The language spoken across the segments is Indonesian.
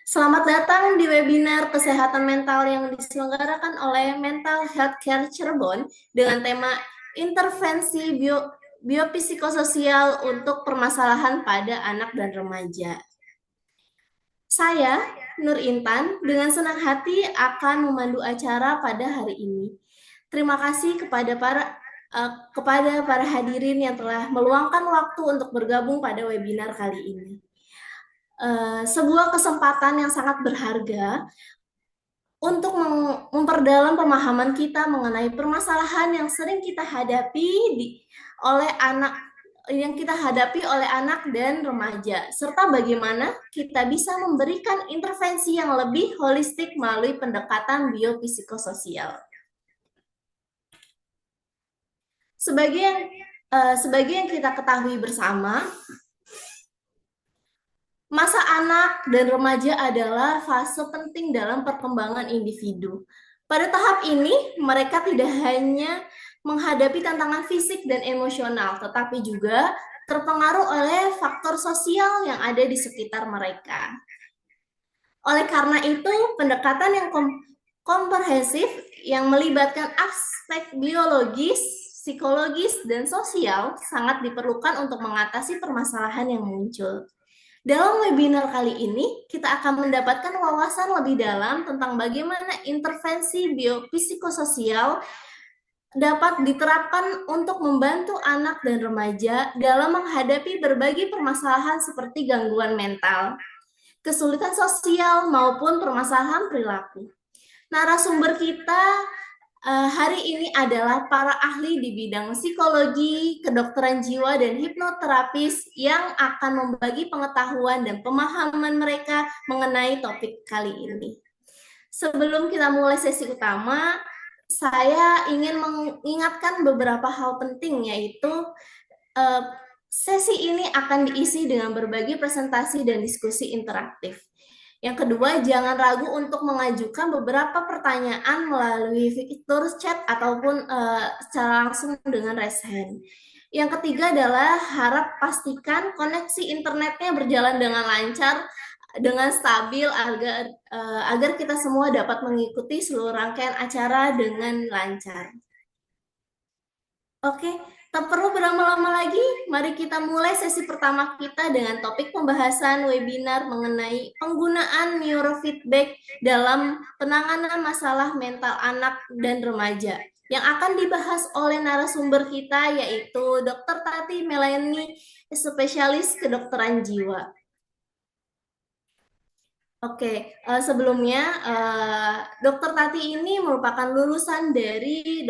Selamat datang di webinar kesehatan mental yang diselenggarakan oleh Mental Healthcare Cirebon dengan tema intervensi biopsikososial untuk permasalahan pada anak dan remaja. Saya, Nur Intan, dengan senang hati akan memandu acara pada hari ini. Terima kasih kepada para hadirin yang telah meluangkan waktu untuk bergabung pada webinar kali ini. Sebuah kesempatan yang sangat berharga untuk memperdalam pemahaman kita mengenai permasalahan yang sering kita hadapi oleh anak dan remaja, serta bagaimana kita bisa memberikan intervensi yang lebih holistik melalui pendekatan biopsikososial. Sebagai yang kita ketahui bersama, masa anak dan remaja adalah fase penting dalam perkembangan individu. Pada tahap ini, mereka tidak hanya menghadapi tantangan fisik dan emosional, tetapi juga terpengaruh oleh faktor sosial yang ada di sekitar mereka. Oleh karena itu, pendekatan yang komprehensif yang melibatkan aspek biologis, psikologis, dan sosial sangat diperlukan untuk mengatasi permasalahan yang muncul. Dalam webinar kali ini, kita akan mendapatkan wawasan lebih dalam tentang bagaimana intervensi biopsikososial dapat diterapkan untuk membantu anak dan remaja dalam menghadapi berbagai permasalahan seperti gangguan mental, kesulitan sosial, maupun permasalahan perilaku. Narasumber kita hari ini adalah para ahli di bidang psikologi, kedokteran jiwa, dan hipnoterapis yang akan membagi pengetahuan dan pemahaman mereka mengenai topik kali ini. Sebelum kita mulai sesi utama, saya ingin mengingatkan beberapa hal penting, yaitu sesi ini akan diisi dengan berbagai presentasi dan diskusi interaktif. Yang kedua, jangan ragu untuk mengajukan beberapa pertanyaan melalui fitur chat ataupun secara langsung dengan raise hand. Yang ketiga adalah harap pastikan koneksi internetnya berjalan dengan lancar, dengan stabil agar kita semua dapat mengikuti seluruh rangkaian acara dengan lancar. Oke, tak perlu berlama-lama lagi, mari kita mulai sesi pertama kita dengan topik pembahasan webinar mengenai penggunaan neurofeedback dalam penanganan masalah mental anak dan remaja. Yang akan dibahas oleh narasumber kita yaitu Dr. Tati Melani, spesialis kedokteran jiwa. Oke, sebelumnya Dr. Tati ini merupakan lulusan dari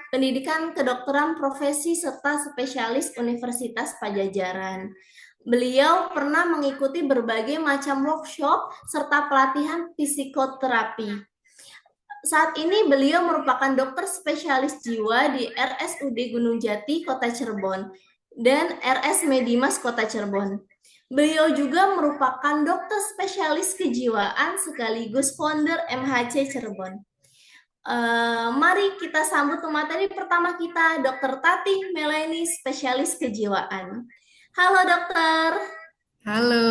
pendidikan kedokteran profesi serta spesialis Universitas Pajajaran. Beliau pernah mengikuti berbagai macam workshop serta pelatihan psikoterapi. Saat ini beliau merupakan dokter spesialis jiwa di RSUD Gunung Jati, Kota Cirebon, dan RS Medimas, Kota Cirebon. Beliau juga merupakan dokter spesialis kejiwaan sekaligus founder MHC Cirebon. Mari kita sambut pemateri pertama kita, Dr. Tati Melani, spesialis kejiwaan. Halo dokter. Halo,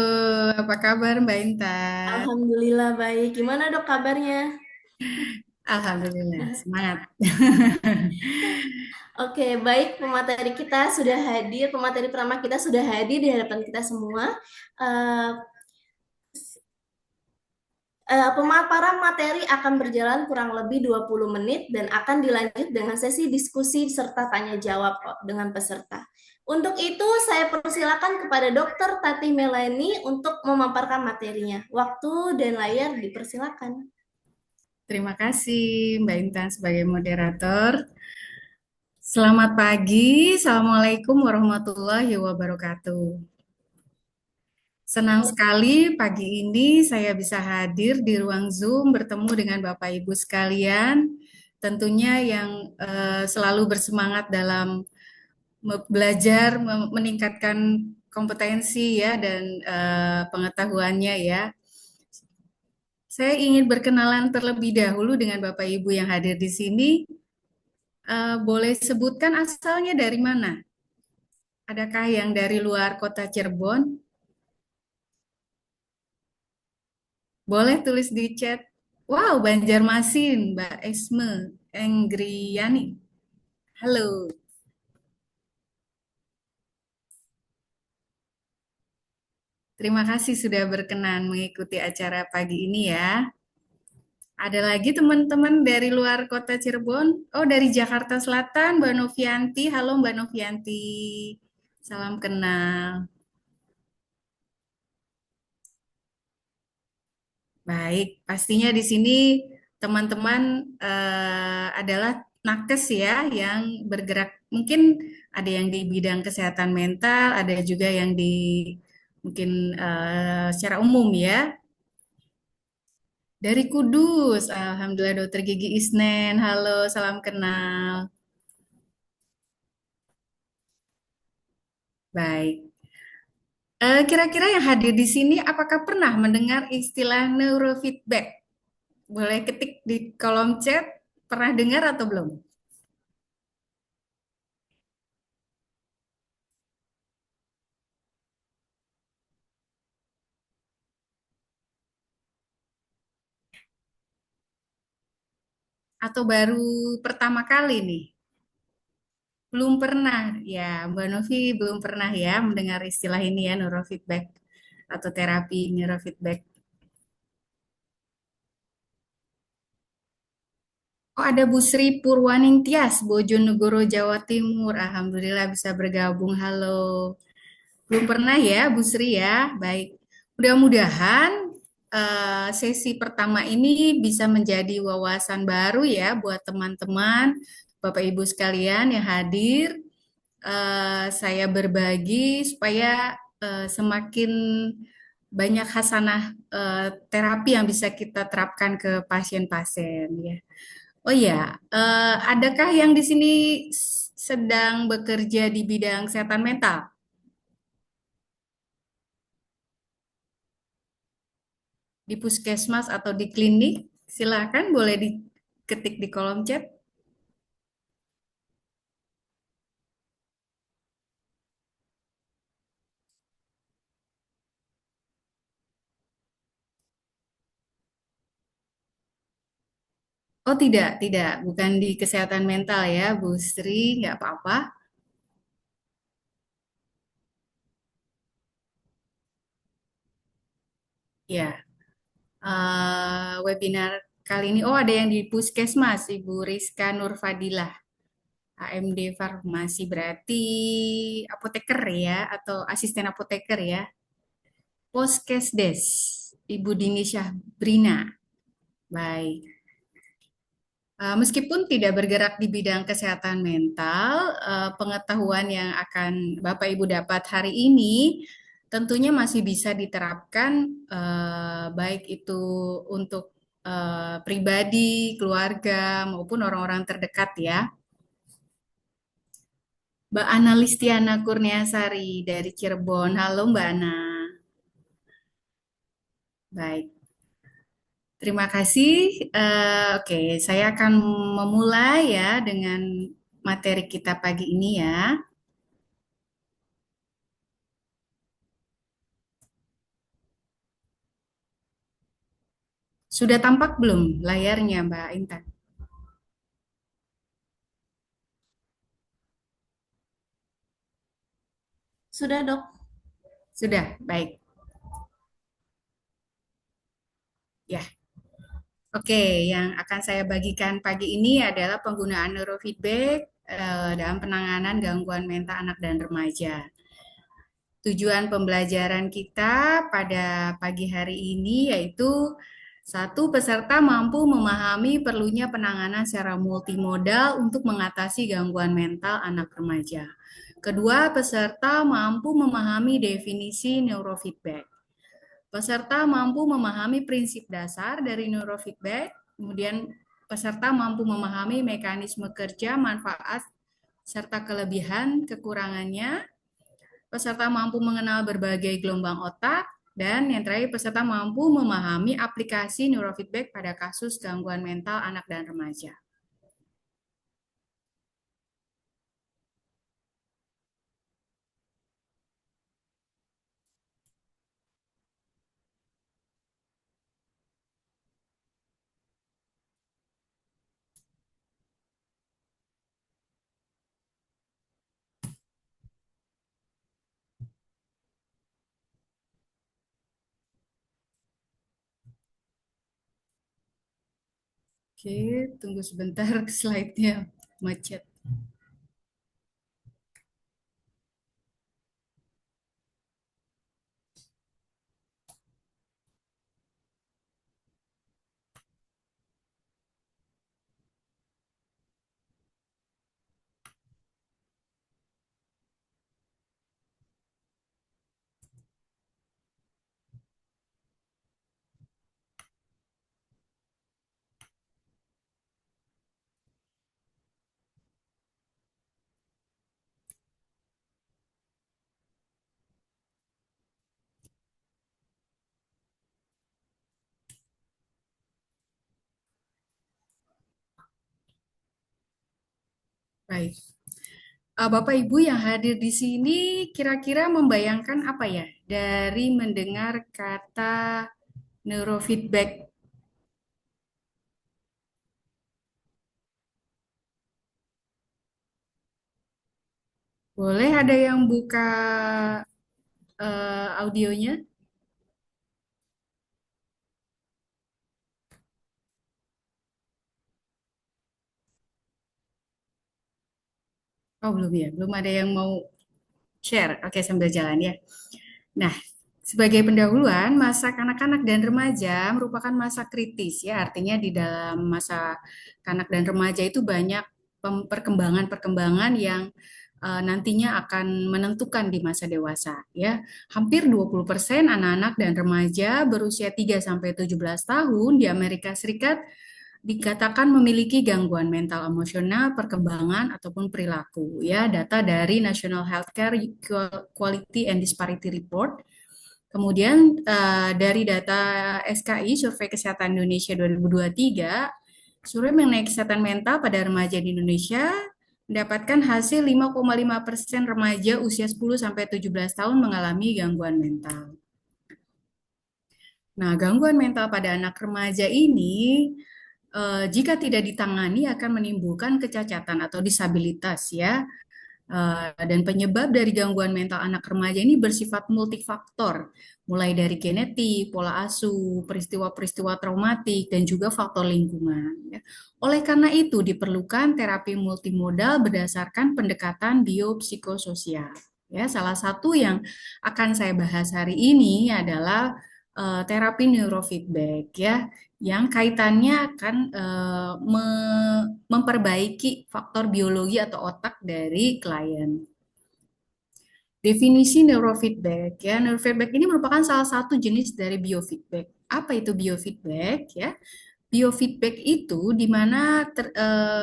apa kabar Mbak Intan? Alhamdulillah baik. Gimana dok kabarnya? Alhamdulillah, semangat. Oke, baik, pemateri pertama kita sudah hadir di hadapan kita semua. Uh, Pemaparan materi akan berjalan kurang lebih 20 menit dan akan dilanjut dengan sesi diskusi serta tanya jawab dengan peserta. Untuk itu, saya persilakan kepada Dr. Tati Melani untuk memaparkan materinya. Waktu dan layar dipersilakan. Terima kasih Mbak Intan sebagai moderator. Selamat pagi, Assalamualaikum warahmatullahi wabarakatuh. Senang sekali pagi ini saya bisa hadir di ruang Zoom bertemu dengan Bapak Ibu sekalian, tentunya yang selalu bersemangat dalam belajar, meningkatkan kompetensi ya dan pengetahuannya ya. Saya ingin berkenalan terlebih dahulu dengan Bapak Ibu yang hadir di sini. Boleh sebutkan asalnya dari mana? Adakah yang dari luar kota Cirebon? Boleh tulis di chat. Wow, Banjarmasin, Mbak Esme Enggriani. Halo, terima kasih sudah berkenan mengikuti acara pagi ini ya. Ada lagi teman-teman dari luar kota Cirebon? Oh, dari Jakarta Selatan, Mbak Novianti. Halo, Mbak Novianti. Salam kenal. Baik, pastinya di sini teman-teman adalah nakes ya yang bergerak. Mungkin ada yang di bidang kesehatan mental, ada juga yang di mungkin secara umum ya. Dari Kudus, Alhamdulillah Dokter Gigi Isnen. Halo, salam kenal. Baik. Kira-kira yang hadir di sini apakah pernah mendengar istilah neurofeedback? Boleh ketik di kolom chat, pernah dengar atau belum? Atau baru pertama kali nih? Belum pernah, ya Mbak Novi belum pernah ya mendengar istilah ini ya, neurofeedback atau terapi neurofeedback. Oh, ada Bu Sri Purwaningtyas, Bojonegoro, Jawa Timur. Alhamdulillah bisa bergabung. Halo. Belum pernah ya, Bu Sri ya. Baik. Mudah-mudahan sesi pertama ini bisa menjadi wawasan baru ya buat teman-teman, Bapak Ibu sekalian yang hadir. Saya berbagi supaya semakin banyak hasanah terapi yang bisa kita terapkan ke pasien-pasien ya. Oh ya, adakah yang di sini sedang bekerja di bidang kesehatan mental? Di puskesmas atau di klinik? Silakan boleh diketik di kolom chat. Oh tidak, tidak, bukan di kesehatan mental ya, Bu Sri, nggak apa-apa. Ya, webinar kali ini, oh ada yang di puskesmas, Ibu Rizka Nurfadilah, AMD Farmasi, berarti apoteker ya, atau asisten apoteker ya. Poskesdes, Ibu Dini Syahbrina. Baik. Meskipun tidak bergerak di bidang kesehatan mental, pengetahuan yang akan Bapak Ibu dapat hari ini tentunya masih bisa diterapkan, baik itu untuk pribadi, keluarga, maupun orang-orang terdekat ya. Mbak Ana Listiana Kurniasari dari Cirebon. Halo Mbak Ana. Baik. Terima kasih. Oke, saya akan memulai ya dengan materi kita pagi ini ya. Sudah tampak belum layarnya, Mbak Intan? Sudah, Dok. Sudah, baik. Ya, oke. Yang akan saya bagikan pagi ini adalah penggunaan neurofeedback dalam penanganan gangguan mental anak dan remaja. Tujuan pembelajaran kita pada pagi hari ini yaitu satu, peserta mampu memahami perlunya penanganan secara multimodal untuk mengatasi gangguan mental anak remaja. Kedua, peserta mampu memahami definisi neurofeedback. Peserta mampu memahami prinsip dasar dari neurofeedback, kemudian peserta mampu memahami mekanisme kerja, manfaat, serta kelebihan, kekurangannya. Peserta mampu mengenal berbagai gelombang otak, dan yang terakhir, peserta mampu memahami aplikasi neurofeedback pada kasus gangguan mental anak dan remaja. Oke, tunggu sebentar slide-nya macet. Baik. Bapak Ibu yang hadir di sini kira-kira membayangkan apa ya dari mendengar kata neurofeedback? Boleh ada yang buka audionya? Oh, belum ya. Belum ada yang mau share. Oke, sambil jalan ya. Nah, sebagai pendahuluan, masa kanak-kanak dan remaja merupakan masa kritis ya. Artinya di dalam masa kanak dan remaja itu banyak perkembangan-perkembangan yang nantinya akan menentukan di masa dewasa ya. Hampir 20% anak-anak dan remaja berusia 3 sampai 17 tahun di Amerika Serikat dikatakan memiliki gangguan mental emosional, perkembangan ataupun perilaku ya. Data dari National Healthcare Quality and Disparity Report. Kemudian dari data SKI Survei Kesehatan Indonesia 2023, survei mengenai kesehatan mental pada remaja di Indonesia mendapatkan hasil 5,5% remaja usia 10 sampai 17 tahun mengalami gangguan mental. Nah, gangguan mental pada anak remaja ini jika tidak ditangani akan menimbulkan kecacatan atau disabilitas ya. Dan penyebab dari gangguan mental anak remaja ini bersifat multifaktor, mulai dari genetik, pola asuh, peristiwa-peristiwa traumatik, dan juga faktor lingkungan. Ya. Oleh karena itu, diperlukan terapi multimodal berdasarkan pendekatan biopsikososial. Ya, salah satu yang akan saya bahas hari ini adalah terapi neurofeedback ya yang kaitannya akan memperbaiki faktor biologi atau otak dari klien. Definisi neurofeedback ya, neurofeedback ini merupakan salah satu jenis dari biofeedback. Apa itu biofeedback ya? Biofeedback itu di mana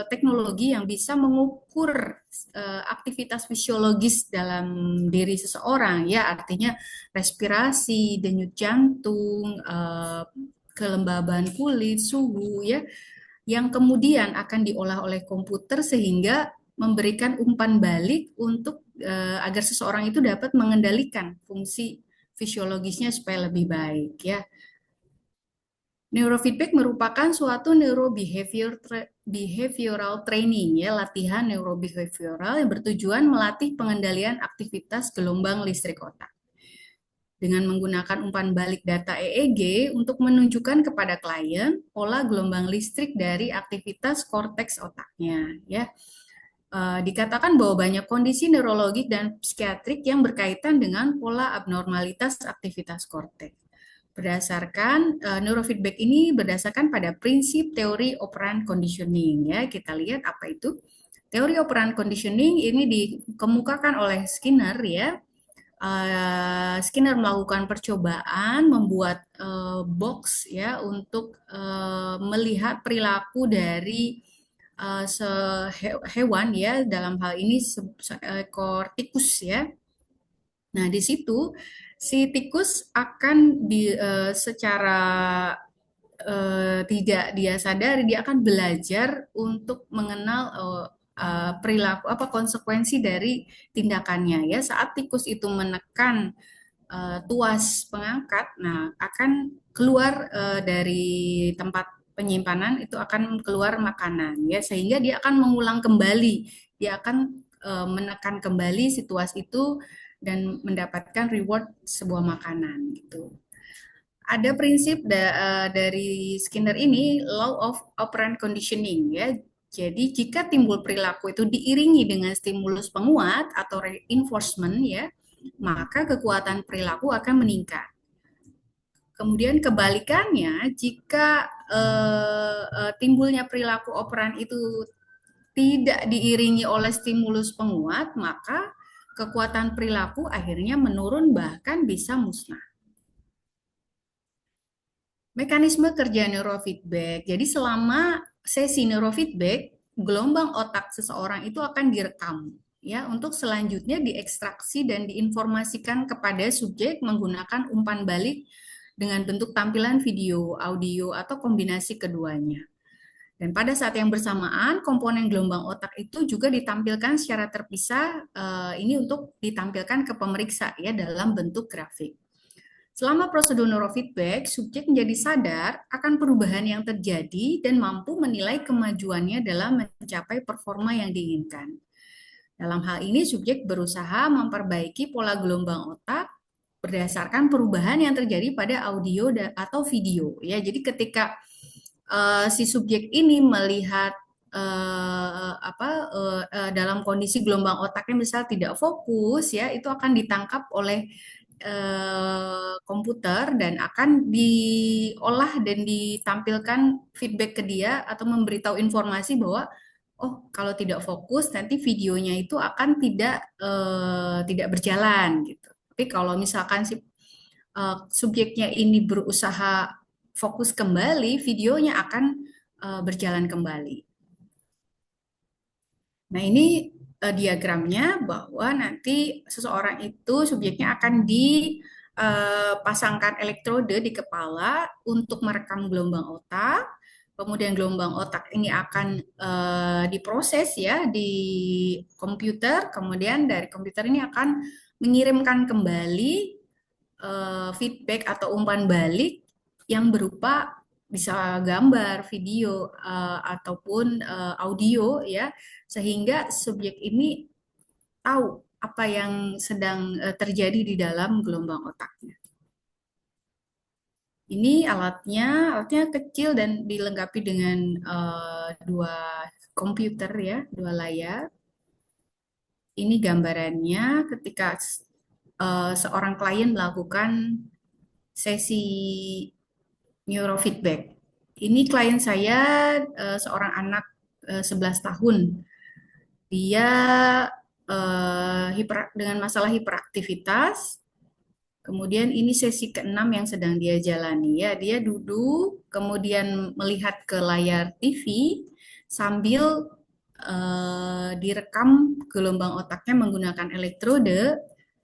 teknologi yang bisa mengukur aktivitas fisiologis dalam diri seseorang ya, artinya respirasi, denyut jantung, kelembaban kulit, suhu ya, yang kemudian akan diolah oleh komputer sehingga memberikan umpan balik untuk agar seseorang itu dapat mengendalikan fungsi fisiologisnya supaya lebih baik ya. Neurofeedback merupakan suatu behavioral training ya, latihan neurobehavioral yang bertujuan melatih pengendalian aktivitas gelombang listrik otak dengan menggunakan umpan balik data EEG untuk menunjukkan kepada klien pola gelombang listrik dari aktivitas korteks otaknya ya. Dikatakan bahwa banyak kondisi neurologik dan psikiatrik yang berkaitan dengan pola abnormalitas aktivitas korteks. Berdasarkan neurofeedback ini berdasarkan pada prinsip teori operant conditioning ya. Kita lihat apa itu. Teori operant conditioning ini dikemukakan oleh Skinner ya. Skinner melakukan percobaan membuat box ya untuk melihat perilaku dari hewan ya, dalam hal ini seekor tikus ya. Nah, di situ si tikus akan secara tidak dia sadari dia akan belajar untuk mengenal perilaku apa konsekuensi dari tindakannya ya. Saat tikus itu menekan tuas pengangkat, nah akan keluar dari tempat penyimpanan itu akan keluar makanan ya, sehingga dia akan mengulang kembali, dia akan menekan kembali si tuas itu dan mendapatkan reward sebuah makanan gitu. ada prinsip dari Skinner ini law of operant conditioning ya. Jadi jika timbul perilaku itu diiringi dengan stimulus penguat atau reinforcement ya, maka kekuatan perilaku akan meningkat. Kemudian kebalikannya, jika timbulnya perilaku operan itu tidak diiringi oleh stimulus penguat, maka kekuatan perilaku akhirnya menurun bahkan bisa musnah. Mekanisme kerja neurofeedback. Jadi selama sesi neurofeedback, gelombang otak seseorang itu akan direkam ya untuk selanjutnya diekstraksi dan diinformasikan kepada subjek menggunakan umpan balik dengan bentuk tampilan video, audio atau kombinasi keduanya. Dan pada saat yang bersamaan, komponen gelombang otak itu juga ditampilkan secara terpisah, ini untuk ditampilkan ke pemeriksa ya dalam bentuk grafik. Selama prosedur neurofeedback, subjek menjadi sadar akan perubahan yang terjadi dan mampu menilai kemajuannya dalam mencapai performa yang diinginkan. Dalam hal ini, subjek berusaha memperbaiki pola gelombang otak berdasarkan perubahan yang terjadi pada audio atau video. Ya, jadi ketika si subjek ini melihat dalam kondisi gelombang otaknya misal tidak fokus, ya itu akan ditangkap oleh komputer dan akan diolah dan ditampilkan feedback ke dia atau memberitahu informasi bahwa oh kalau tidak fokus nanti videonya itu akan tidak berjalan gitu. Tapi kalau misalkan si subjeknya ini berusaha fokus kembali, videonya akan berjalan kembali. Nah, ini diagramnya bahwa nanti seseorang itu subjeknya akan dipasangkan elektrode di kepala untuk merekam gelombang otak. Kemudian gelombang otak ini akan diproses ya di komputer. Kemudian dari komputer ini akan mengirimkan kembali feedback atau umpan balik yang berupa bisa gambar, video, ataupun audio ya, sehingga subjek ini tahu apa yang sedang terjadi di dalam gelombang otaknya. Ini alatnya kecil dan dilengkapi dengan dua komputer ya, dua layar. Ini gambarannya ketika seorang klien melakukan sesi neurofeedback. Ini klien saya seorang anak 11 tahun. Dia dengan masalah hiperaktivitas. Kemudian ini sesi ke-6 yang sedang dia jalani ya. Dia duduk, kemudian melihat ke layar TV sambil direkam gelombang otaknya menggunakan elektrode.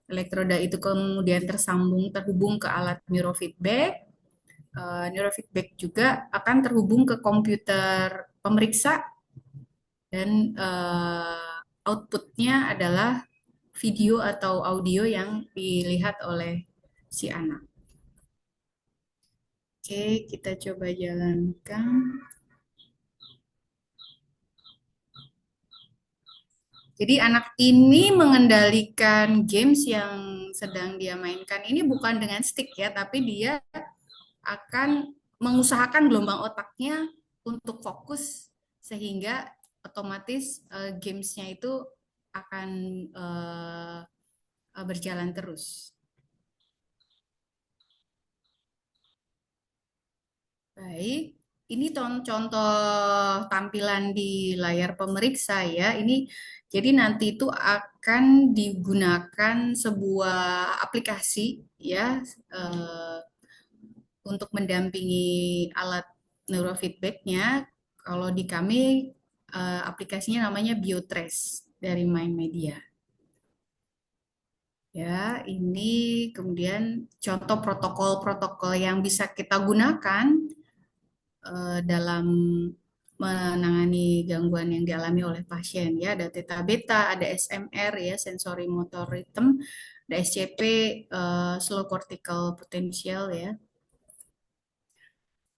Elektroda itu kemudian terhubung ke alat neurofeedback. Neurofeedback juga akan terhubung ke komputer pemeriksa dan outputnya adalah video atau audio yang dilihat oleh si anak. Oke, kita coba jalankan. Jadi anak ini mengendalikan games yang sedang dia mainkan ini bukan dengan stick ya, tapi dia akan mengusahakan gelombang otaknya untuk fokus sehingga otomatis gamesnya itu akan berjalan terus. Baik, ini contoh tampilan di layar pemeriksa ya. Ini jadi nanti itu akan digunakan sebuah aplikasi ya untuk mendampingi alat neurofeedbacknya. Kalau di kami aplikasinya namanya BioTrace dari Mind Media. Ya, ini kemudian contoh protokol-protokol yang bisa kita gunakan dalam menangani gangguan yang dialami oleh pasien ya. Ada theta beta, ada SMR ya, sensory motor rhythm, ada SCP, slow cortical potential ya.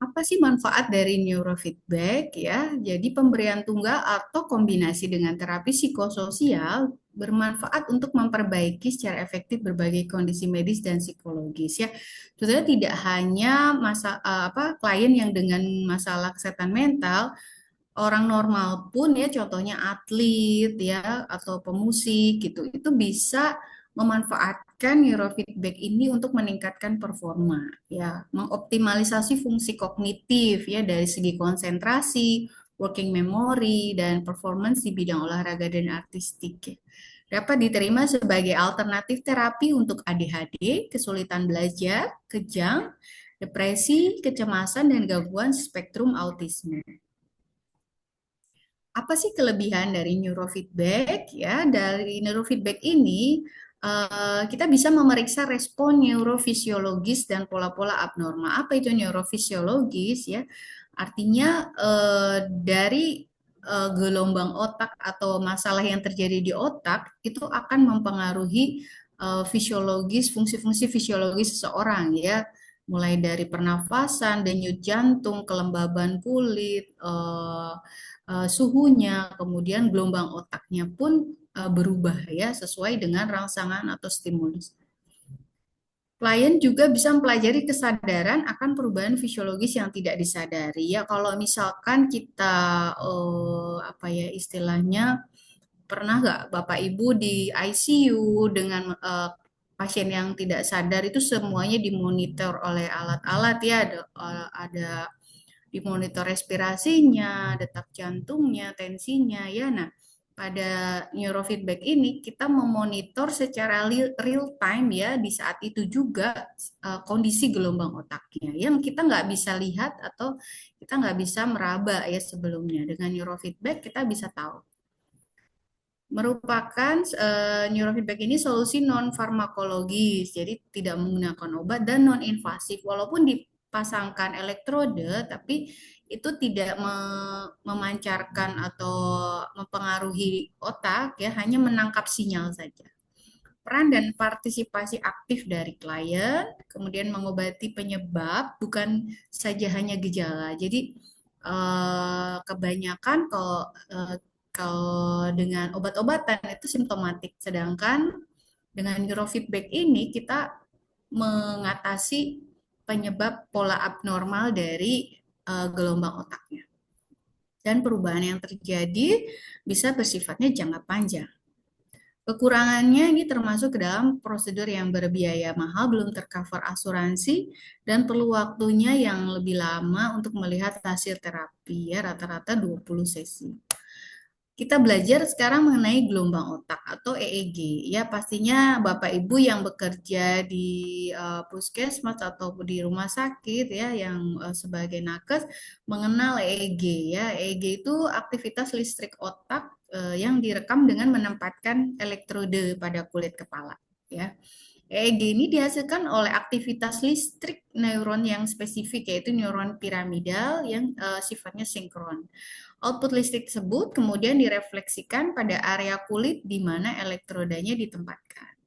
Apa sih manfaat dari neurofeedback ya? Jadi pemberian tunggal atau kombinasi dengan terapi psikososial bermanfaat untuk memperbaiki secara efektif berbagai kondisi medis dan psikologis ya. Sebetulnya tidak hanya klien yang dengan masalah kesehatan mental, orang normal pun ya, contohnya atlet ya atau pemusik gitu, itu bisa memanfaatkan neurofeedback ini untuk meningkatkan performa ya, mengoptimalisasi fungsi kognitif ya dari segi konsentrasi, working memory dan performance di bidang olahraga dan artistik ya. Dapat diterima sebagai alternatif terapi untuk ADHD, kesulitan belajar, kejang, depresi, kecemasan dan gangguan spektrum autisme. Apa sih kelebihan dari neurofeedback ya? Dari neurofeedback ini kita bisa memeriksa respon neurofisiologis dan pola-pola abnormal. Apa itu neurofisiologis ya? Artinya dari gelombang otak atau masalah yang terjadi di otak itu akan mempengaruhi fisiologis, fungsi-fungsi fisiologis seseorang ya, mulai dari pernafasan, denyut jantung, kelembaban kulit, suhunya, kemudian gelombang otaknya pun berubah ya sesuai dengan rangsangan atau stimulus. Klien juga bisa mempelajari kesadaran akan perubahan fisiologis yang tidak disadari ya. Kalau misalkan kita apa ya istilahnya, pernah nggak Bapak Ibu di ICU dengan pasien yang tidak sadar, itu semuanya dimonitor oleh alat-alat ya, ada dimonitor respirasinya, detak jantungnya, tensinya ya. Nah, pada neurofeedback ini kita memonitor secara real time ya di saat itu juga kondisi gelombang otaknya yang kita nggak bisa lihat atau kita nggak bisa meraba ya sebelumnya. Dengan neurofeedback kita bisa tahu. Merupakan neurofeedback ini solusi non farmakologis, jadi tidak menggunakan obat dan non invasif. Walaupun dipasangkan elektrode, tapi itu tidak memancarkan atau mempengaruhi otak ya, hanya menangkap sinyal saja. Peran dan partisipasi aktif dari klien, kemudian mengobati penyebab, bukan saja hanya gejala. Jadi kebanyakan kalau dengan obat-obatan itu simptomatik, sedangkan dengan neurofeedback ini kita mengatasi penyebab pola abnormal dari gelombang otaknya. Dan perubahan yang terjadi bisa bersifatnya jangka panjang. Kekurangannya ini termasuk ke dalam prosedur yang berbiaya mahal, belum tercover asuransi, dan perlu waktunya yang lebih lama untuk melihat hasil terapi ya, rata-rata 20 sesi. Kita belajar sekarang mengenai gelombang otak atau EEG. Ya, pastinya Bapak Ibu yang bekerja di puskesmas atau di rumah sakit ya yang sebagai nakes mengenal EEG ya. EEG itu aktivitas listrik otak yang direkam dengan menempatkan elektrode pada kulit kepala ya. EEG ini dihasilkan oleh aktivitas listrik neuron yang spesifik, yaitu neuron piramidal yang sifatnya sinkron. Output listrik tersebut kemudian direfleksikan pada area kulit di mana elektrodanya ditempatkan.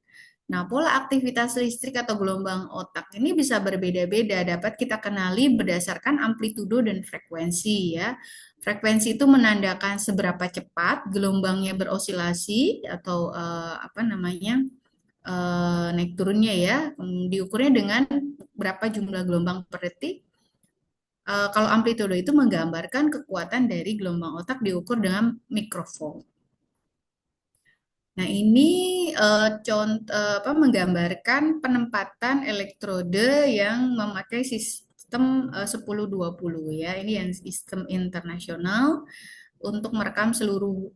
Nah, pola aktivitas listrik atau gelombang otak ini bisa berbeda-beda, dapat kita kenali berdasarkan amplitudo dan frekuensi ya. Frekuensi itu menandakan seberapa cepat gelombangnya berosilasi atau apa namanya naik turunnya ya. Diukurnya dengan berapa jumlah gelombang per detik. Kalau amplitudo itu menggambarkan kekuatan dari gelombang otak diukur dengan mikrovolt. Nah, ini contoh menggambarkan penempatan elektrode yang memakai sistem 10-20 ya. Ini yang sistem internasional untuk merekam seluruh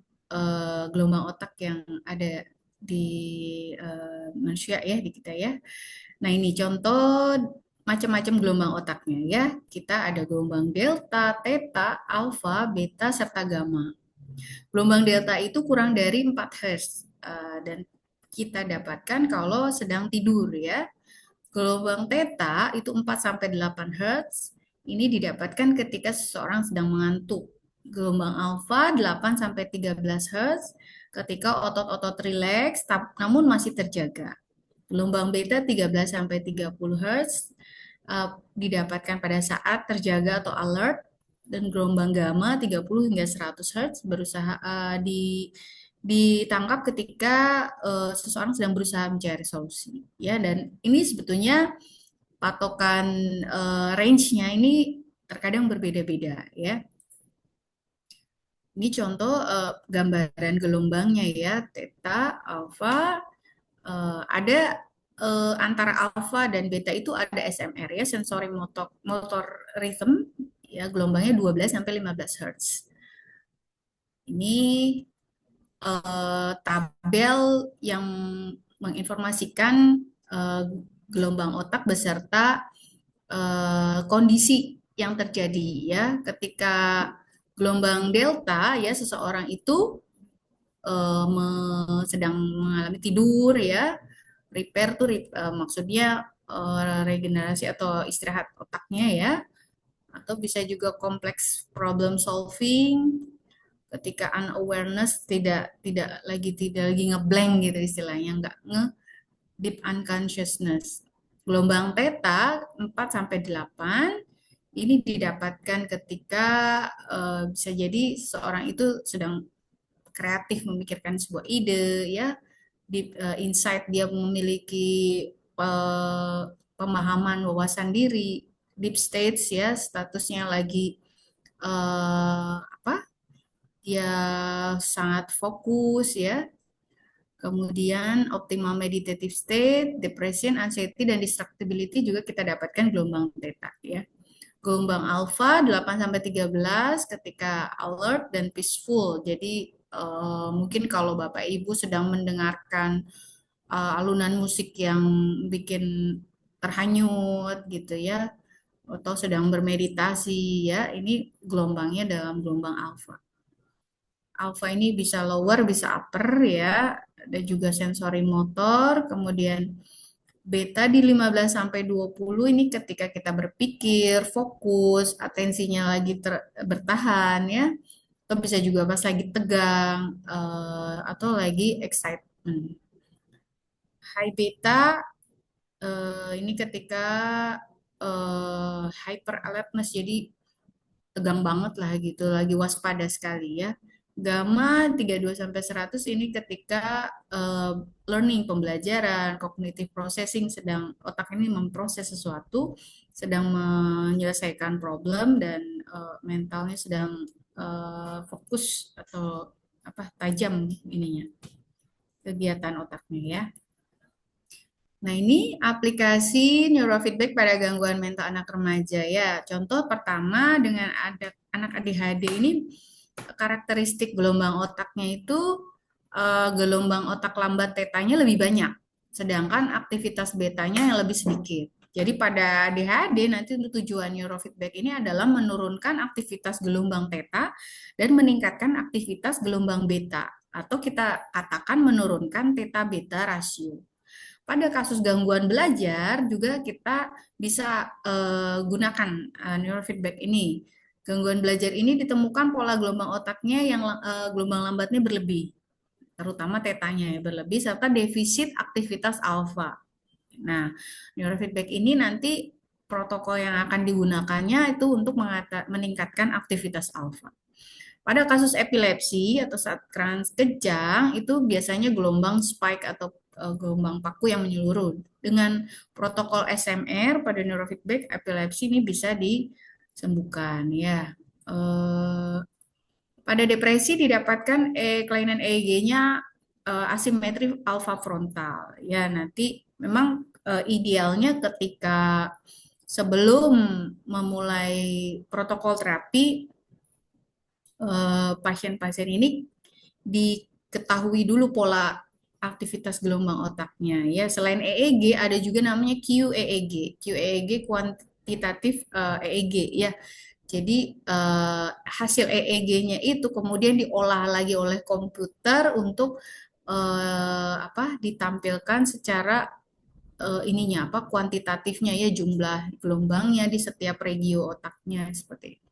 gelombang otak yang ada di manusia ya, di kita ya. Nah, ini contoh macam-macam gelombang otaknya ya. Kita ada gelombang delta, theta, alfa, beta, serta gamma. Gelombang delta itu kurang dari 4 Hz dan kita dapatkan kalau sedang tidur ya. Gelombang theta itu 4 sampai 8 Hz. Ini didapatkan ketika seseorang sedang mengantuk. Gelombang alfa 8 sampai 13 Hz ketika otot-otot rileks namun masih terjaga. Gelombang beta 13 sampai 30 Hz didapatkan pada saat terjaga atau alert, dan gelombang gamma 30 hingga 100 Hz berusaha ditangkap ketika seseorang sedang berusaha mencari solusi, ya. Dan ini sebetulnya patokan range-nya ini terkadang berbeda-beda, ya. Ini contoh gambaran gelombangnya, ya, theta, alfa. Ada antara alfa dan beta itu ada SMR, ya, sensory motor rhythm, ya, gelombangnya 12 sampai 15 Hz. Ini tabel yang menginformasikan gelombang otak beserta kondisi yang terjadi, ya, ketika gelombang delta, ya, seseorang itu sedang mengalami tidur, ya. Repair tuh maksudnya regenerasi atau istirahat otaknya, ya, atau bisa juga kompleks problem solving ketika unawareness, tidak lagi ngeblank gitu istilahnya, nggak deep unconsciousness. Gelombang theta 4 sampai 8 ini didapatkan ketika bisa jadi seorang itu sedang kreatif memikirkan sebuah ide, ya, deep insight, dia memiliki pemahaman wawasan diri. Deep states, ya, statusnya lagi apa, dia sangat fokus, ya. Kemudian optimal meditative state, depression, anxiety, dan distractibility juga kita dapatkan gelombang theta, ya. Gelombang alfa 8 sampai 13 ketika alert dan peaceful. Jadi mungkin kalau Bapak Ibu sedang mendengarkan alunan musik yang bikin terhanyut gitu, ya, atau sedang bermeditasi, ya, ini gelombangnya dalam gelombang alfa. Alfa ini bisa lower, bisa upper, ya, ada juga sensori motor. Kemudian beta di 15 sampai 20 ini ketika kita berpikir, fokus, atensinya lagi bertahan, ya. Atau bisa juga pas lagi tegang atau lagi excitement. High beta ini ketika hyper alertness, jadi tegang banget lah gitu, lagi waspada sekali, ya. Gamma 32 sampai 100 ini ketika learning, pembelajaran, cognitive processing, sedang otak ini memproses sesuatu, sedang menyelesaikan problem, dan mentalnya sedang fokus atau apa, tajam ininya, kegiatan otaknya, ya. Nah, ini aplikasi neurofeedback pada gangguan mental anak remaja, ya. Contoh pertama, dengan ada anak ADHD ini, karakteristik gelombang otaknya itu gelombang otak lambat tetanya lebih banyak, sedangkan aktivitas betanya yang lebih sedikit. Jadi pada ADHD nanti untuk tujuan neurofeedback ini adalah menurunkan aktivitas gelombang teta dan meningkatkan aktivitas gelombang beta, atau kita katakan menurunkan teta beta rasio. Pada kasus gangguan belajar juga kita bisa gunakan neurofeedback ini. Gangguan belajar ini ditemukan pola gelombang otaknya yang gelombang lambatnya berlebih, terutama tetanya, ya, berlebih, serta defisit aktivitas alfa. Nah, neurofeedback ini nanti protokol yang akan digunakannya itu untuk meningkatkan aktivitas alfa. Pada kasus epilepsi atau saat krans kejang itu biasanya gelombang spike atau gelombang paku yang menyeluruh. Dengan protokol SMR pada neurofeedback, epilepsi ini bisa disembuhkan, ya. Pada depresi didapatkan kelainan EEG-nya asimetri alfa frontal, ya. Nanti memang idealnya ketika sebelum memulai protokol terapi, pasien-pasien ini diketahui dulu pola aktivitas gelombang otaknya, ya. Selain EEG ada juga namanya QEEG. QEEG kuantitatif EEG, ya. Jadi hasil EEG-nya itu kemudian diolah lagi oleh komputer untuk ditampilkan secara ininya apa, kuantitatifnya, ya, jumlah gelombangnya di setiap regio otaknya seperti itu.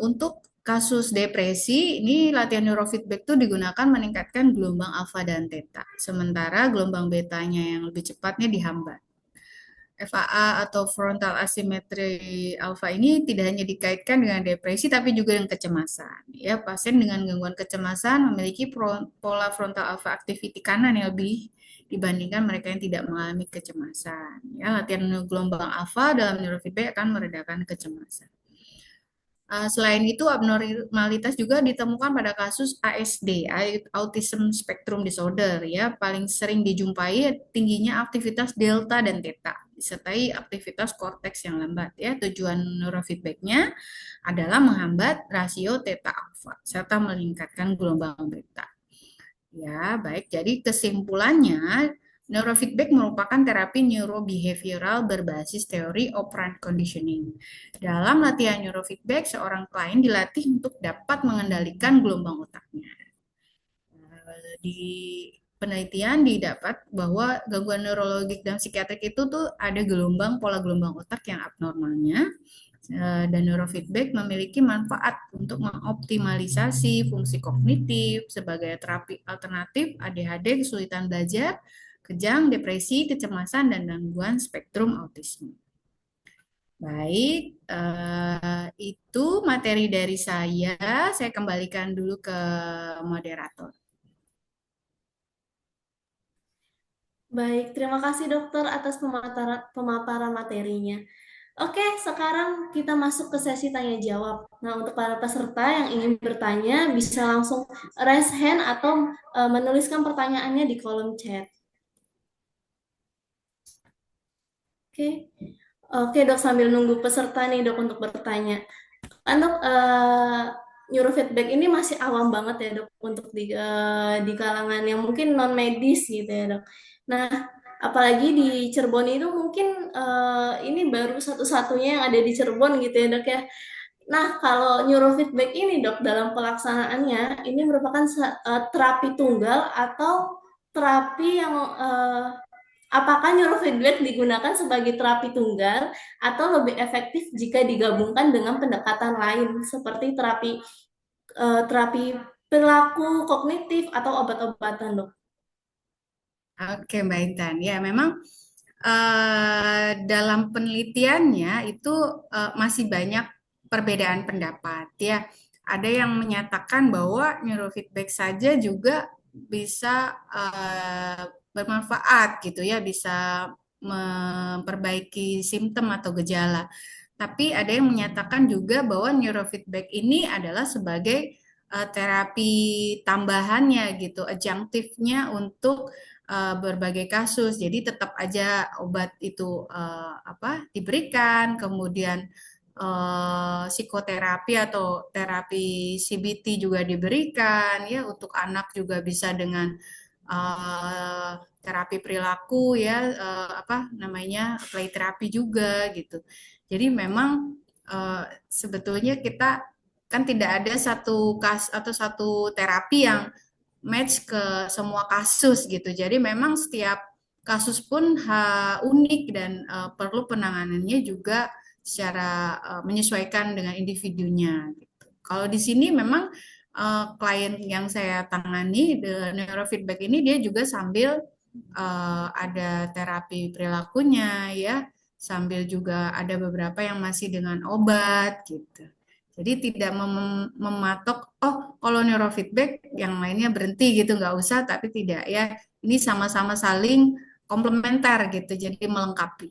Untuk kasus depresi, ini latihan neurofeedback itu digunakan meningkatkan gelombang alfa dan theta, sementara gelombang betanya yang lebih cepatnya dihambat. FAA atau frontal asymmetry alpha ini tidak hanya dikaitkan dengan depresi tapi juga dengan kecemasan. Ya, pasien dengan gangguan kecemasan memiliki pola frontal alpha activity kanan yang lebih dibandingkan mereka yang tidak mengalami kecemasan. Ya, latihan gelombang alpha dalam neurofeedback akan meredakan kecemasan. Selain itu, abnormalitas juga ditemukan pada kasus ASD, Autism Spectrum Disorder, ya, paling sering dijumpai tingginya aktivitas delta dan theta, disertai aktivitas korteks yang lambat. Ya, tujuan neurofeedbacknya adalah menghambat rasio theta alpha serta meningkatkan gelombang beta. Ya, baik. Jadi kesimpulannya, neurofeedback merupakan terapi neurobehavioral berbasis teori operant conditioning. Dalam latihan neurofeedback, seorang klien dilatih untuk dapat mengendalikan gelombang otaknya. Di penelitian didapat bahwa gangguan neurologik dan psikiatrik itu tuh ada pola gelombang otak yang abnormalnya, dan neurofeedback memiliki manfaat untuk mengoptimalisasi fungsi kognitif sebagai terapi alternatif ADHD, kesulitan belajar, kejang, depresi, kecemasan, dan gangguan spektrum autisme. Baik, itu materi dari saya. Saya kembalikan dulu ke moderator. Baik, terima kasih dokter atas pemaparan materinya. Oke, sekarang kita masuk ke sesi tanya jawab. Nah, untuk para peserta yang ingin bertanya bisa langsung raise hand atau menuliskan pertanyaannya di kolom chat. Oke. Oke, Dok, sambil nunggu peserta nih, Dok, untuk bertanya. Kan, Dok, neurofeedback ini masih awam banget ya, Dok, untuk di kalangan yang mungkin non medis gitu ya, Dok. Nah, apalagi di Cirebon itu mungkin ini baru satu-satunya yang ada di Cirebon gitu ya, Dok ya. Nah, kalau neurofeedback ini, Dok, dalam pelaksanaannya ini merupakan terapi tunggal atau terapi yang apakah neurofeedback digunakan sebagai terapi tunggal atau lebih efektif jika digabungkan dengan pendekatan lain seperti terapi perilaku kognitif atau obat-obatan, Dok? Oke, Mbak Intan. Ya, memang dalam penelitiannya itu masih banyak perbedaan pendapat. Ya, ada yang menyatakan bahwa neurofeedback saja juga bisa bermanfaat gitu ya, bisa memperbaiki simptom atau gejala. Tapi ada yang menyatakan juga bahwa neurofeedback ini adalah sebagai terapi tambahannya gitu, adjunktifnya untuk berbagai kasus. Jadi tetap aja obat itu diberikan, kemudian psikoterapi atau terapi CBT juga diberikan ya, untuk anak juga bisa dengan eh, terapi perilaku ya, apa namanya, play terapi juga gitu. Jadi memang sebetulnya kita kan tidak ada satu atau satu terapi yang match ke semua kasus gitu. Jadi memang setiap kasus pun unik dan perlu penanganannya juga secara menyesuaikan dengan individunya gitu. Kalau di sini memang klien yang saya tangani the neurofeedback ini dia juga sambil ada terapi perilakunya ya, sambil juga ada beberapa yang masih dengan obat gitu. Jadi tidak mematok, oh kalau neurofeedback yang lainnya berhenti gitu, nggak usah, tapi tidak ya. Ini sama-sama saling komplementer gitu, jadi melengkapi.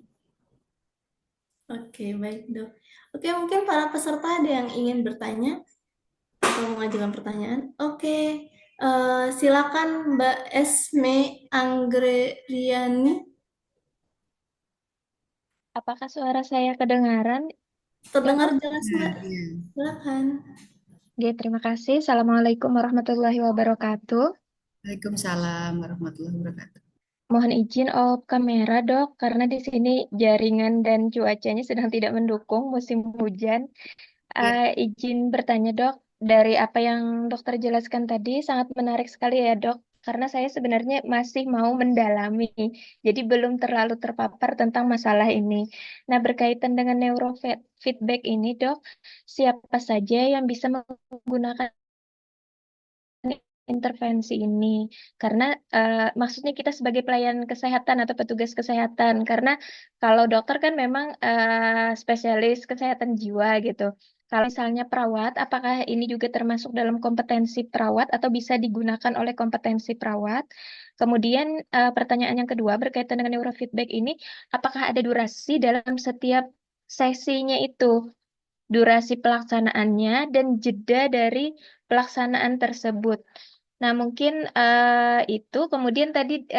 Oke, baik, Dok. Oke, mungkin para peserta ada yang ingin bertanya atau mengajukan pertanyaan. Oke, silakan Mbak Esme Anggriani. Apakah suara saya kedengaran? Ya, Terdengar Bu? jelas, Nah, Mbak. iya. Silakan. Oke, terima kasih. Assalamualaikum warahmatullahi wabarakatuh. Waalaikumsalam warahmatullahi wabarakatuh. Mohon izin off kamera, Dok, karena di sini jaringan dan cuacanya sedang tidak mendukung musim hujan. Ya, Izin bertanya, Dok, dari apa yang dokter jelaskan tadi sangat menarik sekali ya, Dok. Karena saya sebenarnya masih mau mendalami, jadi belum terlalu terpapar tentang masalah ini. Nah, berkaitan dengan neurofeedback ini, Dok, siapa saja yang bisa menggunakan intervensi ini karena maksudnya kita sebagai pelayan kesehatan atau petugas kesehatan karena kalau dokter kan memang spesialis kesehatan jiwa gitu. Kalau misalnya perawat, apakah ini juga termasuk dalam kompetensi perawat atau bisa digunakan oleh kompetensi perawat? Kemudian pertanyaan yang kedua berkaitan dengan neurofeedback ini, apakah ada durasi dalam setiap sesinya itu? Durasi pelaksanaannya dan jeda dari pelaksanaan tersebut. Nah, mungkin itu. Kemudian tadi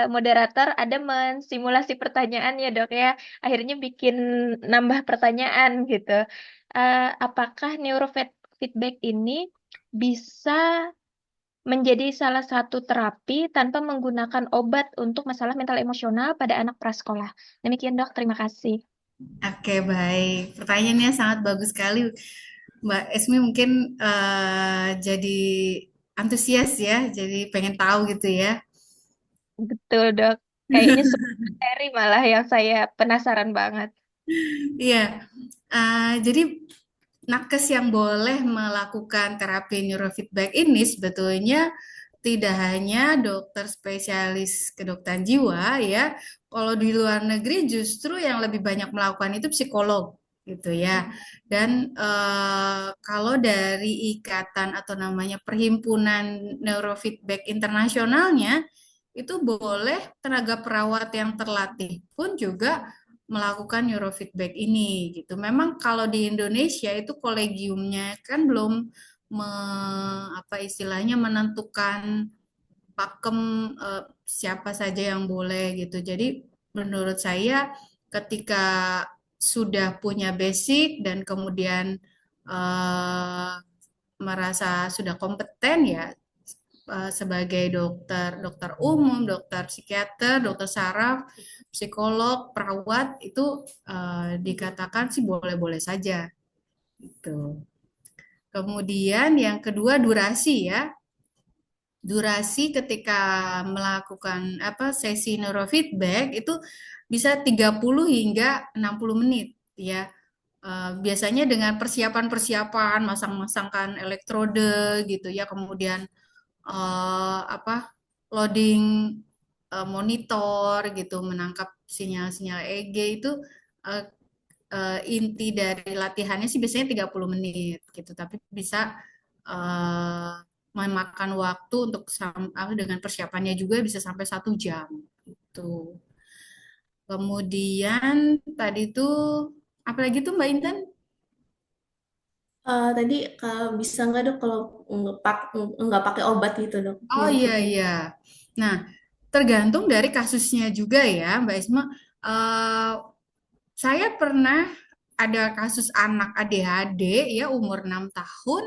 moderator ada mensimulasi pertanyaan ya, Dok ya. Akhirnya bikin nambah pertanyaan gitu. Apakah neurofeedback ini bisa menjadi salah satu terapi tanpa menggunakan obat untuk masalah mental emosional pada anak prasekolah? Demikian, Dok. Terima kasih. Oke, baik. Pertanyaannya sangat bagus sekali, Mbak Esmi. Mungkin jadi antusias ya, jadi pengen tahu gitu ya. Betul, Dok. Kayaknya seri malah yang saya penasaran banget. Iya, jadi nakes yang boleh melakukan terapi neurofeedback ini sebetulnya tidak hanya dokter spesialis kedokteran jiwa ya. Kalau di luar negeri justru yang lebih banyak melakukan itu psikolog gitu ya. Dan kalau dari ikatan atau namanya perhimpunan neurofeedback internasionalnya itu boleh tenaga perawat yang terlatih pun juga melakukan neurofeedback ini gitu. Memang kalau di Indonesia itu kolegiumnya kan belum apa istilahnya menentukan pakem siapa saja yang boleh gitu. Jadi menurut saya ketika sudah punya basic dan kemudian eh, merasa sudah kompeten ya sebagai dokter umum, dokter psikiater, dokter saraf, psikolog, perawat itu dikatakan sih boleh-boleh saja gitu. Kemudian yang kedua durasi ya. Durasi ketika melakukan apa sesi neurofeedback itu bisa 30 hingga 60 menit ya. Biasanya dengan persiapan-persiapan, masang-masangkan elektrode gitu ya, kemudian apa loading monitor gitu, menangkap sinyal-sinyal EG itu eh, inti dari latihannya sih biasanya 30 menit gitu, tapi bisa eh, memakan waktu untuk dengan persiapannya juga bisa sampai 1 jam gitu. Kemudian tadi tuh apalagi tuh Mbak Intan? Tadi bisa nggak dok kalau nggak pakai obat gitu dok, Oh iya neurofeedback? iya. Nah, tergantung dari kasusnya juga ya, Mbak Isma. Eh, saya pernah ada kasus anak ADHD ya umur 6 tahun.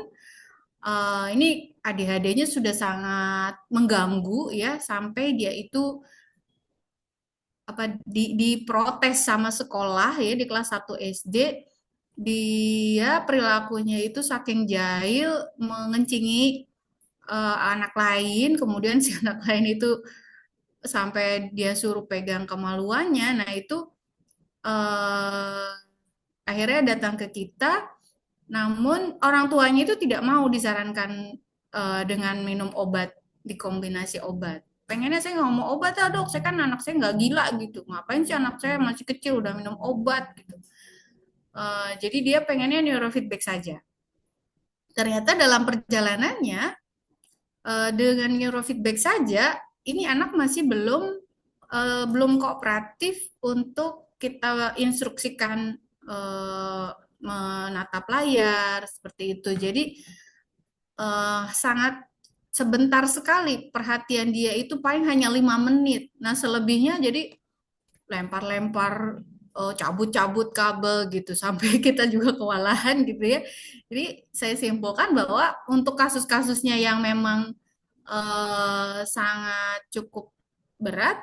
Ini ADHD-nya sudah sangat mengganggu ya sampai dia itu apa diprotes sama sekolah ya di kelas 1 SD. Dia perilakunya itu saking jahil mengencingi anak lain, kemudian si anak lain itu sampai dia suruh pegang kemaluannya. Nah, itu eh, akhirnya datang ke kita, namun orang tuanya itu tidak mau disarankan dengan minum obat, dikombinasi obat. Pengennya saya nggak mau obat ya dok, saya kan anak saya nggak gila gitu. Ngapain sih anak saya masih kecil udah minum obat gitu. Jadi dia pengennya neurofeedback saja. Ternyata dalam perjalanannya dengan neurofeedback saja, ini anak masih belum kooperatif untuk kita instruksikan menatap layar seperti itu. Jadi sangat sebentar sekali perhatian dia itu paling hanya 5 menit. Nah selebihnya jadi lempar-lempar cabut-cabut kabel gitu sampai kita juga kewalahan gitu ya. Jadi saya simpulkan bahwa untuk kasus-kasusnya yang memang sangat cukup berat,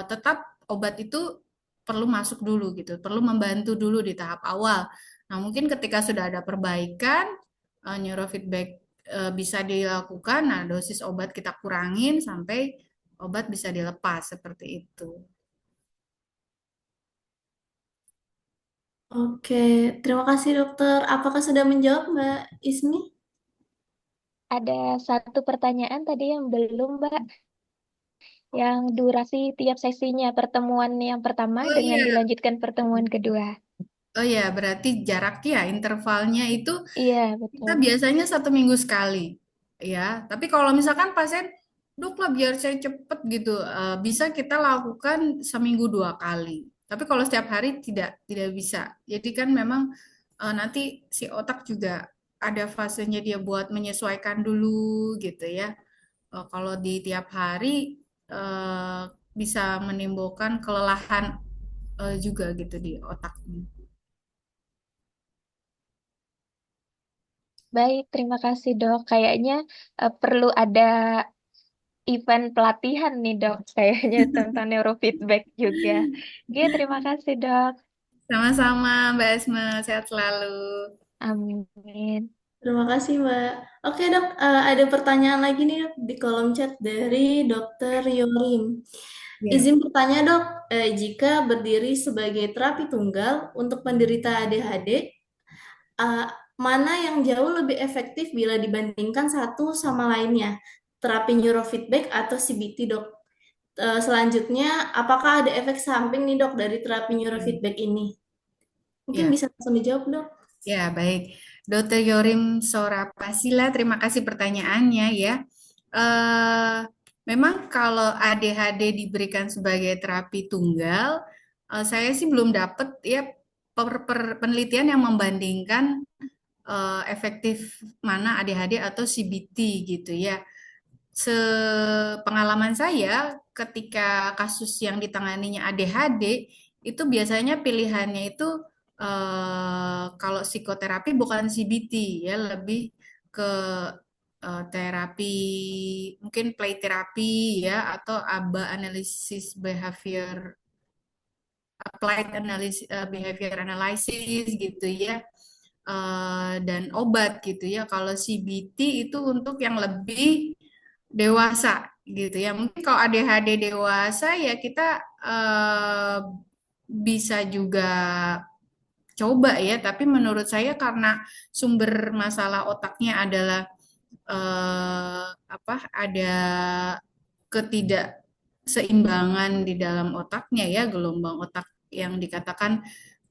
tetap obat itu perlu masuk dulu gitu, perlu membantu dulu di tahap awal. Nah, mungkin ketika sudah ada perbaikan, neurofeedback bisa dilakukan, nah dosis obat kita kurangin sampai obat bisa dilepas seperti itu. Oke, terima kasih dokter. Apakah sudah menjawab Mbak Ismi? ada satu pertanyaan tadi yang belum, Mbak, yang durasi tiap sesinya pertemuan yang pertama Oh dengan iya, dilanjutkan pertemuan kedua. oh ya, berarti jaraknya intervalnya itu Iya, kita betul. biasanya 1 minggu sekali, ya. Tapi kalau misalkan pasien, dok lah biar saya cepet gitu, bisa kita lakukan seminggu 2 kali. Tapi kalau setiap hari tidak bisa. Jadi kan memang nanti si otak juga ada fasenya dia buat menyesuaikan dulu gitu ya. Kalau di tiap hari eh, bisa menimbulkan kelelahan juga gitu di otaknya. Baik, terima kasih, Dok. Kayaknya perlu ada event pelatihan nih, Dok. Kayaknya tentang neurofeedback juga. Oke, terima kasih, Dok. Sama-sama Mbak Esma, sehat selalu. Amin. Terima kasih, Mbak. Oke, Dok. Ada pertanyaan lagi nih, Dok, di kolom chat dari Dokter Yorim. Ya. Izin bertanya, Dok, jika berdiri sebagai terapi tunggal untuk penderita ADHD, eh, mana yang jauh lebih efektif bila dibandingkan satu sama lainnya? Terapi neurofeedback atau CBT, Dok? Selanjutnya, apakah ada efek samping nih, Dok, dari terapi neurofeedback ini? Mungkin Ya, bisa langsung dijawab, Dok. ya, baik. Dokter Yorim Sorapasila, terima kasih pertanyaannya ya. Eh, Memang kalau ADHD diberikan sebagai terapi tunggal, saya sih belum dapat ya penelitian yang membandingkan efektif mana ADHD atau CBT gitu ya. Sepengalaman saya, ketika kasus yang ditanganinya ADHD, itu biasanya pilihannya itu kalau psikoterapi bukan CBT ya, lebih ke terapi mungkin play terapi ya atau ABA analysis behavior applied analysis behavior analysis gitu ya. Dan obat gitu ya. Kalau CBT itu untuk yang lebih dewasa gitu ya. Mungkin kalau ADHD dewasa ya kita eh, bisa juga coba ya, tapi menurut saya karena sumber masalah otaknya adalah apa ada ketidakseimbangan di dalam otaknya ya, gelombang otak yang dikatakan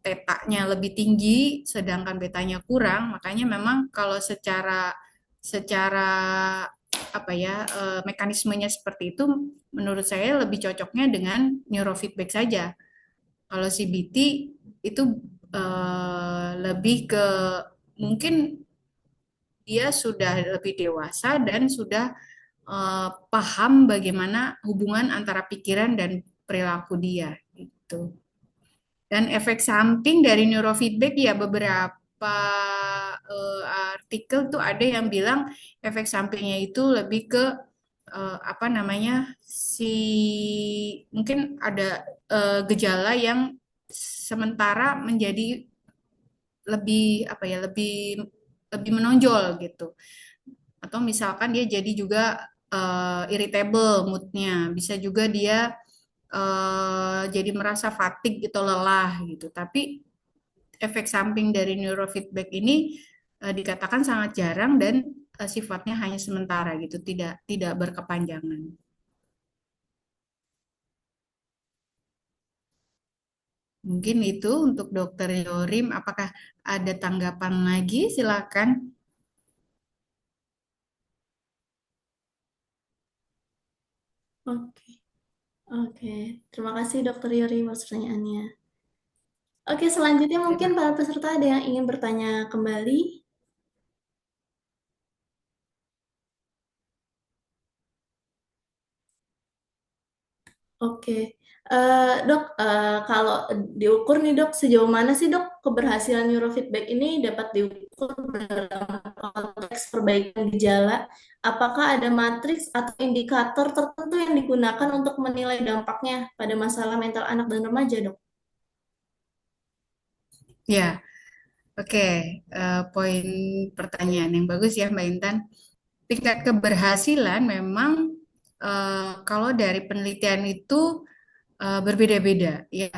tetanya lebih tinggi sedangkan betanya kurang, makanya memang kalau secara secara apa ya mekanismenya seperti itu menurut saya lebih cocoknya dengan neurofeedback saja. Kalau CBT itu lebih ke mungkin dia sudah lebih dewasa dan sudah paham bagaimana hubungan antara pikiran dan perilaku dia gitu. Dan efek samping dari neurofeedback ya beberapa eh, artikel tuh ada yang bilang efek sampingnya itu lebih ke apa namanya si mungkin ada gejala yang sementara menjadi lebih apa ya lebih menonjol gitu. Atau misalkan dia jadi juga irritable moodnya, bisa juga dia jadi merasa fatigue atau lelah gitu. Tapi efek samping dari neurofeedback ini dikatakan sangat jarang dan sifatnya hanya sementara gitu, tidak tidak berkepanjangan. Mungkin itu untuk Dokter Yorim. Apakah ada tanggapan lagi? Silakan. Oke, oke. Terima kasih, Dokter Yori, atas pertanyaannya. Oke, selanjutnya mungkin Terima para peserta ada yang ingin bertanya kembali. Oke, Dok, kalau diukur nih, Dok, sejauh mana sih, Dok, keberhasilan neurofeedback ini dapat diukur dalam konteks perbaikan gejala? Apakah ada matriks atau indikator tertentu yang digunakan untuk menilai dampaknya pada masalah mental anak dan remaja, Dok? Ya, oke. Poin pertanyaan yang bagus ya, Mbak Intan. Tingkat keberhasilan memang kalau dari penelitian itu berbeda-beda ya.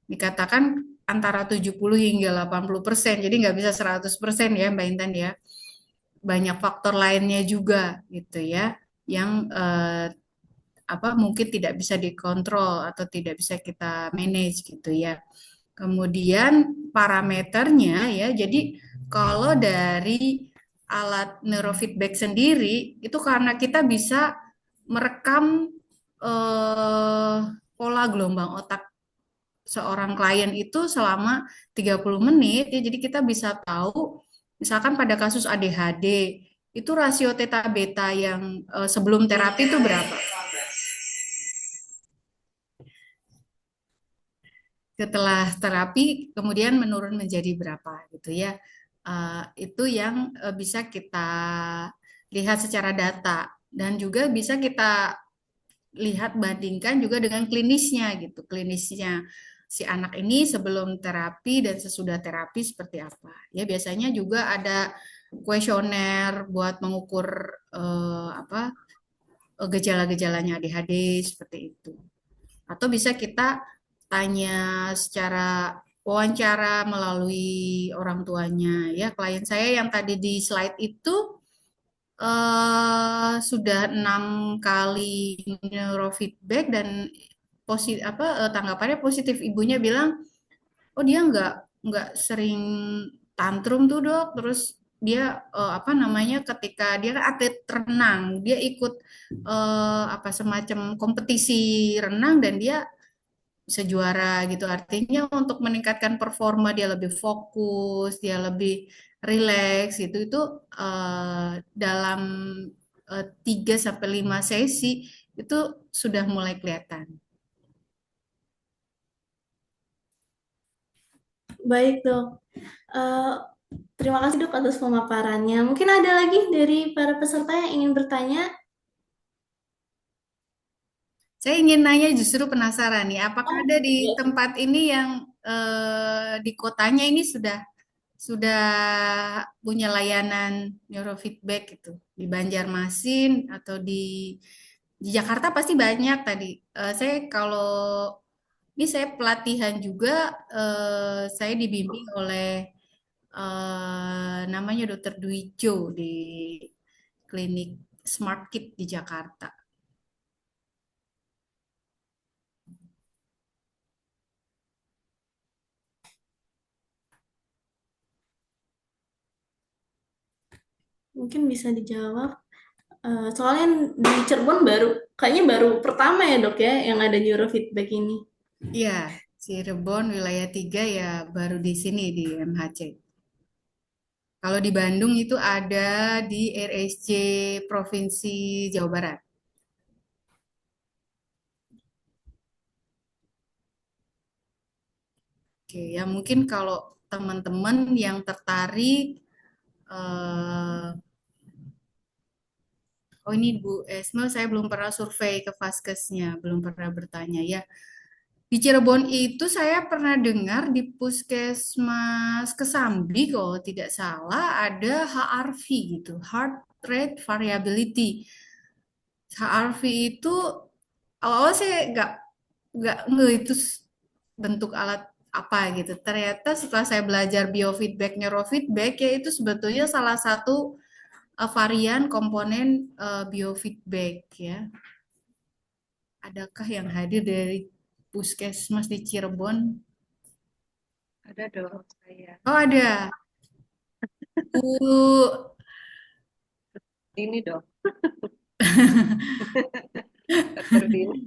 Dikatakan antara 70 hingga 80%. Jadi nggak bisa 100% ya Mbak Intan ya. banyak faktor lainnya juga gitu ya, yang mungkin tidak bisa dikontrol atau tidak bisa kita manage gitu ya. Kemudian parameternya ya, jadi kalau dari alat neurofeedback sendiri itu karena kita bisa merekam eh, pola gelombang otak seorang klien itu selama 30 menit ya, jadi kita bisa tahu misalkan pada kasus ADHD itu rasio theta beta yang sebelum terapi itu berapa, setelah terapi kemudian menurun menjadi berapa gitu ya. Itu yang bisa kita lihat secara data dan juga bisa kita lihat bandingkan juga dengan klinisnya gitu. Klinisnya si anak ini sebelum terapi dan sesudah terapi seperti apa. Ya biasanya juga ada kuesioner buat mengukur gejala-gejalanya ADHD seperti itu. Atau bisa kita tanya secara wawancara melalui orang tuanya ya. Klien saya yang tadi di slide itu sudah 6 kali neurofeedback dan tanggapannya positif. Ibunya bilang, oh dia nggak sering tantrum tuh dok. Terus dia ketika dia kan atlet renang, dia ikut semacam kompetisi renang dan dia bisa juara gitu. Artinya untuk meningkatkan performa dia lebih fokus, dia lebih rileks gitu. Itu dalam 3 sampai 5 sesi itu sudah mulai kelihatan. Baik, Dok. Eh, Terima kasih, Dok, atas pemaparannya. Mungkin ada lagi dari para peserta yang ingin bertanya? Saya ingin nanya, justru penasaran nih, apakah Oh, ada di iya. tempat ini yang di kotanya ini sudah punya layanan neurofeedback gitu di Banjarmasin atau di Jakarta pasti banyak tadi. Saya kalau ini saya pelatihan juga, saya dibimbing oleh namanya Dokter Dwijo di klinik Smart Kid di Jakarta. Mungkin bisa dijawab. Soalnya di Cirebon kayaknya baru pertama ya, Dok, ya, yang ada neurofeedback ini. Iya, Cirebon wilayah 3 ya baru di sini di MHC. Kalau di Bandung itu ada di RSC Provinsi Jawa Barat. Oke, ya mungkin kalau teman-teman yang tertarik, eh, oh ini Bu Esmel, saya belum pernah survei ke Vaskesnya, belum pernah bertanya ya. Di Cirebon itu saya pernah dengar di Puskesmas Kesambi kalau tidak salah ada HRV gitu, Heart Rate Variability. HRV itu awal-awal saya nggak itu bentuk alat apa gitu. Ternyata setelah saya belajar biofeedback, neurofeedback ya itu sebetulnya salah satu varian komponen biofeedback ya. Adakah yang hadir dari Puskesmas di Cirebon? Ada dong saya. Oh ada. Bu. Ini dong. Dokter Dini.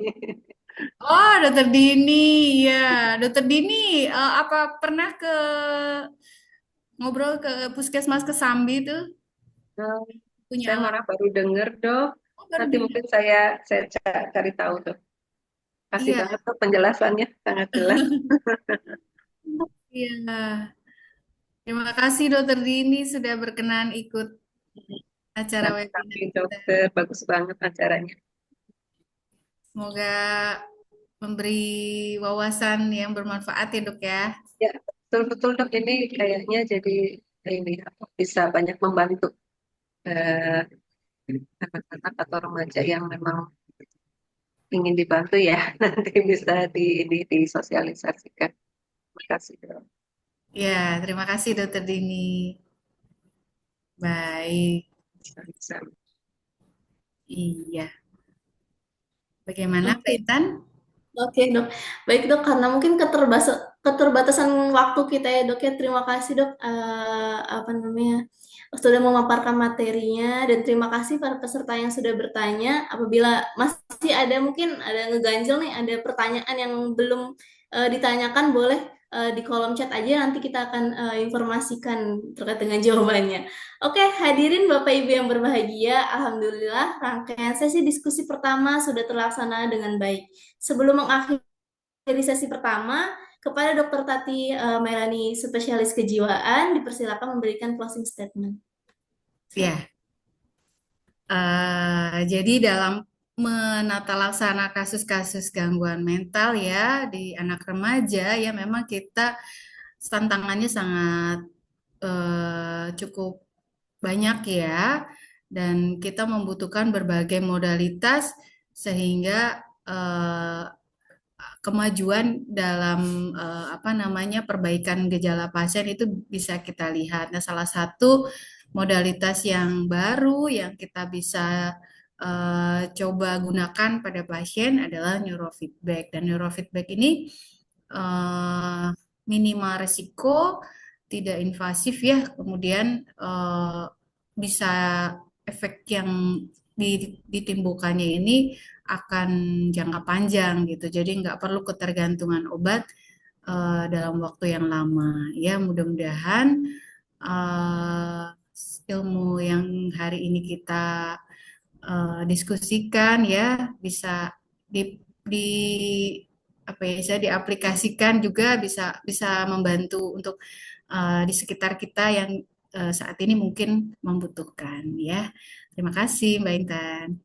Oh, Dokter Dini. Ya, Dokter Dini, apa pernah ngobrol ke Puskesmas Kesambi tuh? Nah, Punya saya alat. malah baru dengar dok. Oh, baru Nanti dengar. mungkin saya cari tahu dok. Kasih Iya, banget tuh penjelasannya sangat jelas. iya. Terima kasih Dokter Dini sudah berkenan ikut acara webinar Tapi kita. dokter bagus banget acaranya. Semoga memberi wawasan yang bermanfaat ya dok ya. Ya betul-betul dok ini kayaknya jadi ini bisa banyak membantu eh, anak-anak atau remaja yang memang ingin dibantu ya. Nanti bisa disosialisasikan. Terima kasih dok. Ya, terima kasih Dokter Dini. Baik, Bisa. iya. Bagaimana, Mbak Oke. Intan? Oke dok, baik dok, karena mungkin keterbatasan waktu kita ya dok ya, terima kasih dok, apa namanya, sudah memaparkan materinya, dan terima kasih para peserta yang sudah bertanya. Apabila masih ada mungkin ada ngeganjel nih, ada pertanyaan yang belum ditanyakan, boleh di kolom chat aja, nanti kita akan informasikan terkait dengan jawabannya. Oke, hadirin Bapak Ibu yang berbahagia, Alhamdulillah rangkaian sesi diskusi pertama sudah terlaksana dengan baik. Sebelum mengakhiri sesi pertama, kepada Dr. Tati Melani, spesialis kejiwaan, dipersilakan memberikan closing statement. Ya, jadi dalam menata laksana kasus-kasus gangguan mental ya di anak remaja ya memang kita tantangannya sangat cukup banyak ya dan kita membutuhkan berbagai modalitas sehingga kemajuan dalam apa namanya perbaikan gejala pasien itu bisa kita lihat. Nah, salah satu modalitas yang baru yang kita bisa coba gunakan pada pasien adalah neurofeedback dan neurofeedback ini uh, minimal resiko, tidak invasif ya, kemudian bisa efek yang ditimbulkannya ini akan jangka panjang gitu. Jadi nggak perlu ketergantungan obat dalam waktu yang lama. Ya, mudah-mudahan uh, ilmu yang hari ini kita diskusikan ya bisa di apa ya bisa diaplikasikan juga bisa bisa membantu untuk di sekitar kita yang saat ini mungkin membutuhkan ya. Terima kasih Mbak Intan.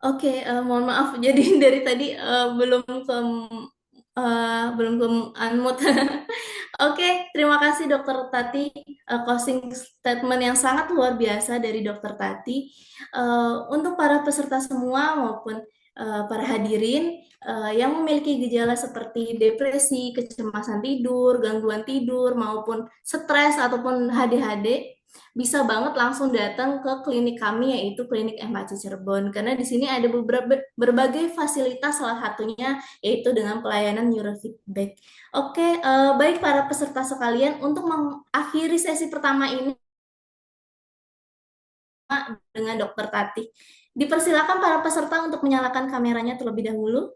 Oke, mohon maaf. Jadi dari tadi belum ke unmute. Oke, terima kasih Dokter Tati. Closing statement yang sangat luar biasa dari Dokter Tati. Untuk para peserta semua maupun para hadirin yang memiliki gejala seperti depresi, kecemasan tidur, gangguan tidur, maupun stres ataupun HDHD, bisa banget langsung datang ke klinik kami, yaitu klinik MHC Cirebon, karena di sini ada berbagai fasilitas, salah satunya yaitu dengan pelayanan neurofeedback. Oke, baik para peserta sekalian, untuk mengakhiri sesi pertama ini dengan Dokter Tati, dipersilakan para peserta untuk menyalakan kameranya terlebih dahulu.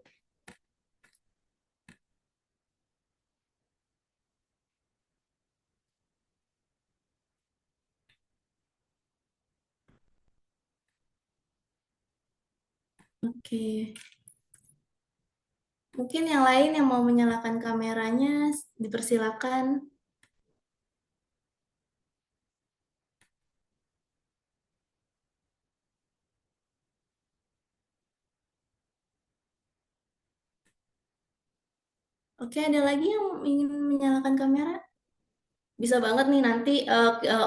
Oke. Mungkin yang lain yang mau menyalakan kameranya, dipersilakan. Oke, ada lagi yang ingin menyalakan kamera? Bisa banget nih, nanti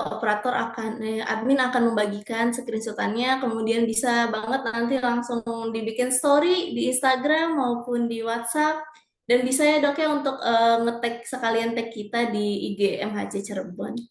operator admin akan membagikan screenshotannya, kemudian bisa banget nanti langsung dibikin story di Instagram maupun di WhatsApp, dan bisa ya dok ya untuk nge-tag sekalian tag kita di IG MHC Cirebon.